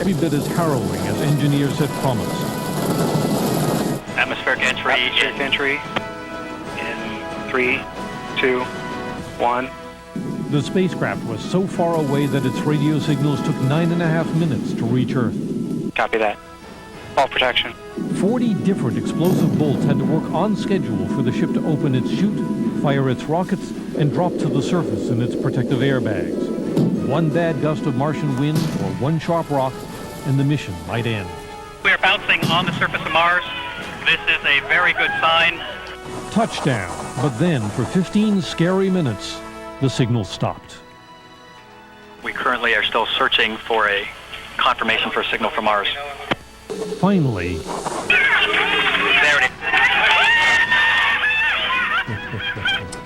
every bit as harrowing as engineers had promised. Atmospheric entry in 3, 2, 1. The spacecraft was so far away that its radio signals took 9.5 minutes to reach Earth. Copy that. All protection. 40 different explosive bolts had to work on schedule for the ship to open its chute, fire its rockets, and drop to the surface in its protective airbags. One bad gust of Martian wind or one sharp rock, and the mission might end. We are bouncing on the surface of Mars. This is a very good sign. Touchdown, but then for 15 scary minutes, the signal stopped. We currently are still searching for a confirmation for a signal from Mars. Finally, There it is.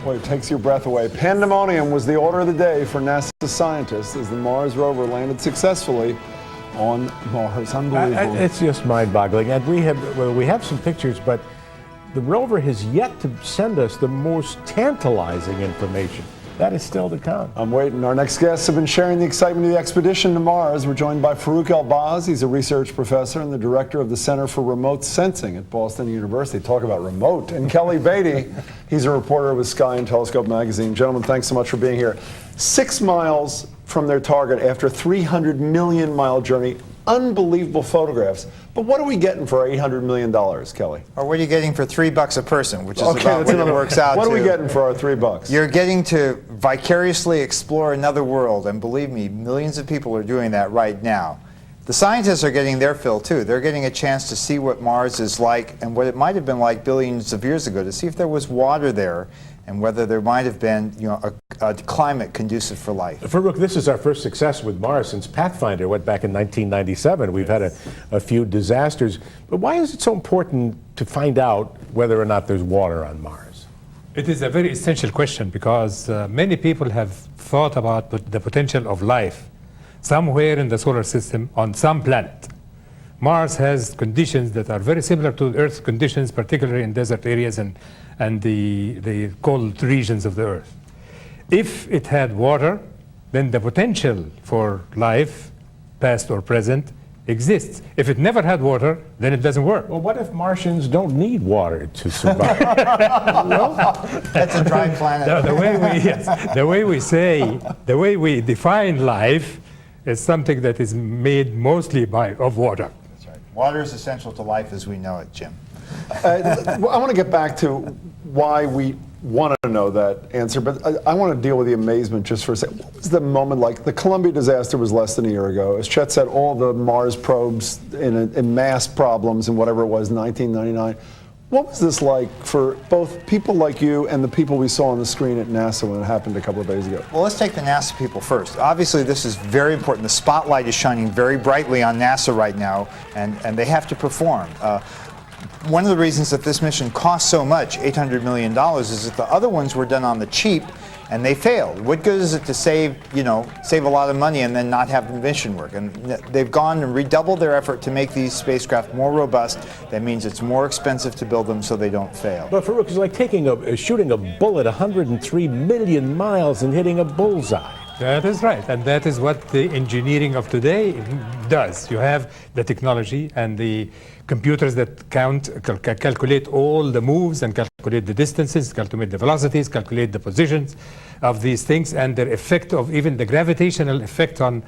Boy, it takes your breath away. Pandemonium was the order of the day for NASA scientists as the Mars rover landed successfully on Mars. Unbelievable. It's just mind-boggling. And we have some pictures, but the rover has yet to send us the most tantalizing information. That is still to come. I'm waiting. Our next guests have been sharing the excitement of the expedition to Mars. We're joined by Farouk El-Baz. He's a research professor and the director of the Center for Remote Sensing at Boston University. Talk about remote. And Kelly Beatty, he's a reporter with Sky and Telescope magazine. Gentlemen, thanks so much for being here. 6 miles from their target after a 300 million mile journey. Unbelievable photographs. But what are we getting for $800 million, Kelly? Or what are you getting for $3 a person, which is Okay, about that's what it works out to. What are we getting for our $3? You're getting to vicariously explore another world, and believe me, millions of people are doing that right now. The scientists are getting their fill too. They're getting a chance to see what Mars is like and what it might have been like billions of years ago, to see if there was water there and whether there might have been, a climate conducive for life. Farouk, this is our first success with Mars since Pathfinder went back in 1997. We've had a few disasters. But why is it so important to find out whether or not there's water on Mars? It is a very essential question because many people have thought about the potential of life somewhere in the solar system on some planet. Mars has conditions that are very similar to Earth's conditions, particularly in desert areas and the cold regions of the Earth. If it had water, then the potential for life, past or present, exists. If it never had water, then it doesn't work. Well, what if Martians don't need water to survive? That's a dry planet. The way we define life is something that is made mostly of water. That's right. Water is essential to life as we know it, Jim. I want to get back to why we want to know that answer, but I want to deal with the amazement just for a second. What was the moment like? The Columbia disaster was less than a year ago. As Chet said, all the Mars probes in mass problems and whatever it was, 1999. What was this like for both people like you and the people we saw on the screen at NASA when it happened a couple of days ago? Well, let's take the NASA people first. Obviously, this is very important. The spotlight is shining very brightly on NASA right now, and they have to perform. One of the reasons that this mission cost so much, $800 million, is that the other ones were done on the cheap, and they failed. What good is it to save a lot of money and then not have the mission work? And they've gone and redoubled their effort to make these spacecraft more robust. That means it's more expensive to build them so they don't fail. But Farouk, it's like shooting a bullet 103 million miles and hitting a bullseye. That is right, and that is what the engineering of today does. You have the technology and the computers that calculate all the moves and calculate the distances, calculate the velocities, calculate the positions of these things and their effect of even the gravitational effect on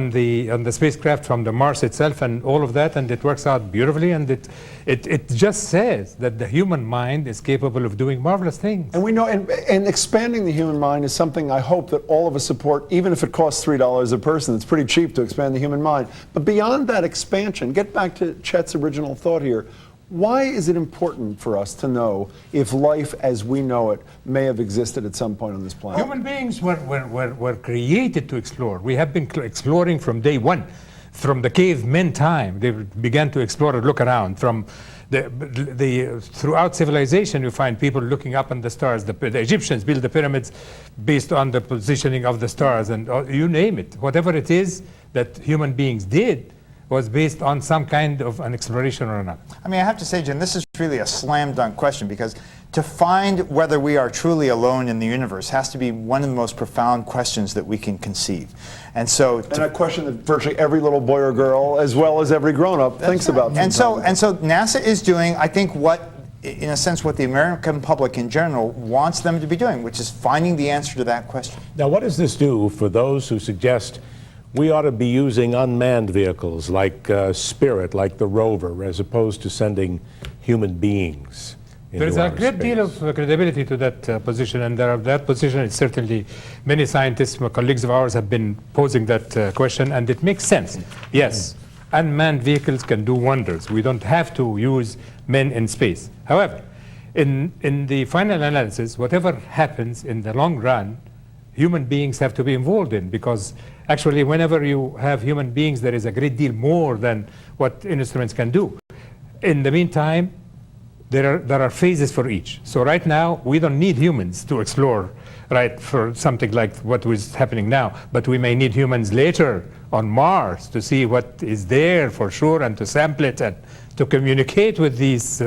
the spacecraft from the Mars itself and all of that, and it works out beautifully, and it just says that the human mind is capable of doing marvelous things. And we know, and expanding the human mind is something I hope that all of us support, even if it costs $3 a person. It's pretty cheap to expand the human mind. But beyond that expansion, get back to Chet's original thought here. Why is it important for us to know if life as we know it may have existed at some point on this planet? Human beings were created to explore. We have been exploring from day one. From the cavemen time, they began to explore and look around. From throughout civilization, you find people looking up on the stars. The Egyptians built the pyramids based on the positioning of the stars, and you name it. Whatever it is that human beings did was based on some kind of an exploration or another. I mean, I have to say, Jim, this is really a slam dunk question because to find whether we are truly alone in the universe has to be one of the most profound questions that we can conceive. And so, And a question that virtually every little boy or girl, as well as every grown-up, thinks about. and so NASA is doing, I think, what, in a sense, what the American public in general wants them to be doing, which is finding the answer to that question. Now, what does this do for those who suggest we ought to be using unmanned vehicles like Spirit, like the rover, as opposed to sending human beings? There is a great deal of credibility to that position, and that position is certainly, many scientists, my colleagues of ours, have been posing that question, and it makes sense. Yes, unmanned vehicles can do wonders. We don't have to use men in space. However, in the final analysis, whatever happens in the long run, human beings have to be involved in, because actually whenever you have human beings, there is a great deal more than what instruments can do. In the meantime, there are phases for each. So right now, we don't need humans to explore, right, for something like what was happening now. But we may need humans later on Mars to see what is there for sure, and to sample it and to communicate with these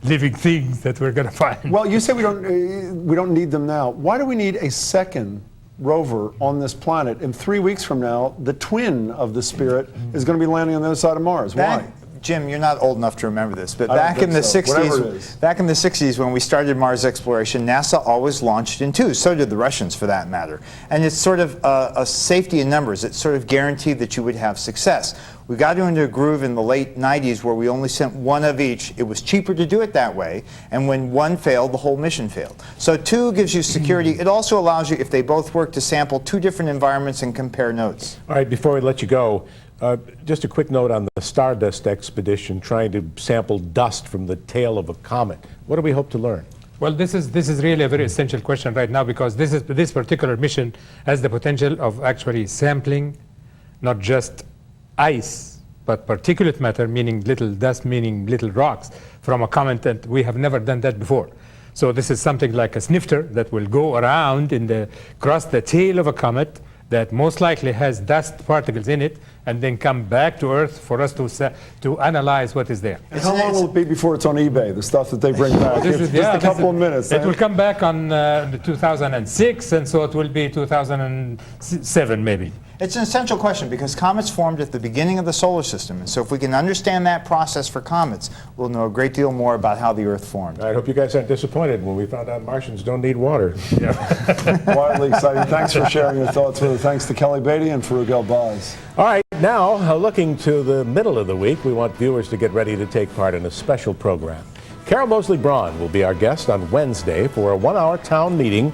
living things that we're going to find. Well, you say we don't need them now. Why do we need a second rover on this planet? In 3 weeks from now, the twin of the Spirit is going to be landing on the other side of Mars. Why? Jim, you're not old enough to remember this, but I don't back in think the so. Whatever it 60s, is. back in the 60s when we started Mars exploration, NASA always launched in twos. So did the Russians, for that matter. And it's sort of a safety in numbers. It sort of guaranteed that you would have success. We got into a groove in the late 90s where we only sent one of each. It was cheaper to do it that way, and when one failed, the whole mission failed. So two gives you security. It also allows you, if they both work, to sample two different environments and compare notes. All right, before we let you go, just a quick note on the Stardust expedition, trying to sample dust from the tail of a comet. What do we hope to learn? Well, this is really a very essential question right now, because this particular mission has the potential of actually sampling not just ice, but particulate matter, meaning little dust, meaning little rocks, from a comet, and we have never done that before. So this is something like a snifter that will go around across the tail of a comet that most likely has dust particles in it, and then come back to Earth for us to analyze what is there. And how long will it be before it's on eBay, the stuff that they bring back? Just a couple of minutes. It will come back on 2006, and so it will be 2007 maybe. It's an essential question because comets formed at the beginning of the solar system. And so if we can understand that process for comets, we'll know a great deal more about how the Earth formed. I hope you guys aren't disappointed when we found out Martians don't need water. Wildly exciting. Thanks for sharing your thoughts with us. Thanks to Kelly Beatty and Farouk El-Baz. All right, now looking to the middle of the week, we want viewers to get ready to take part in a special program. Carol Mosley Braun will be our guest on Wednesday for a 1-hour town meeting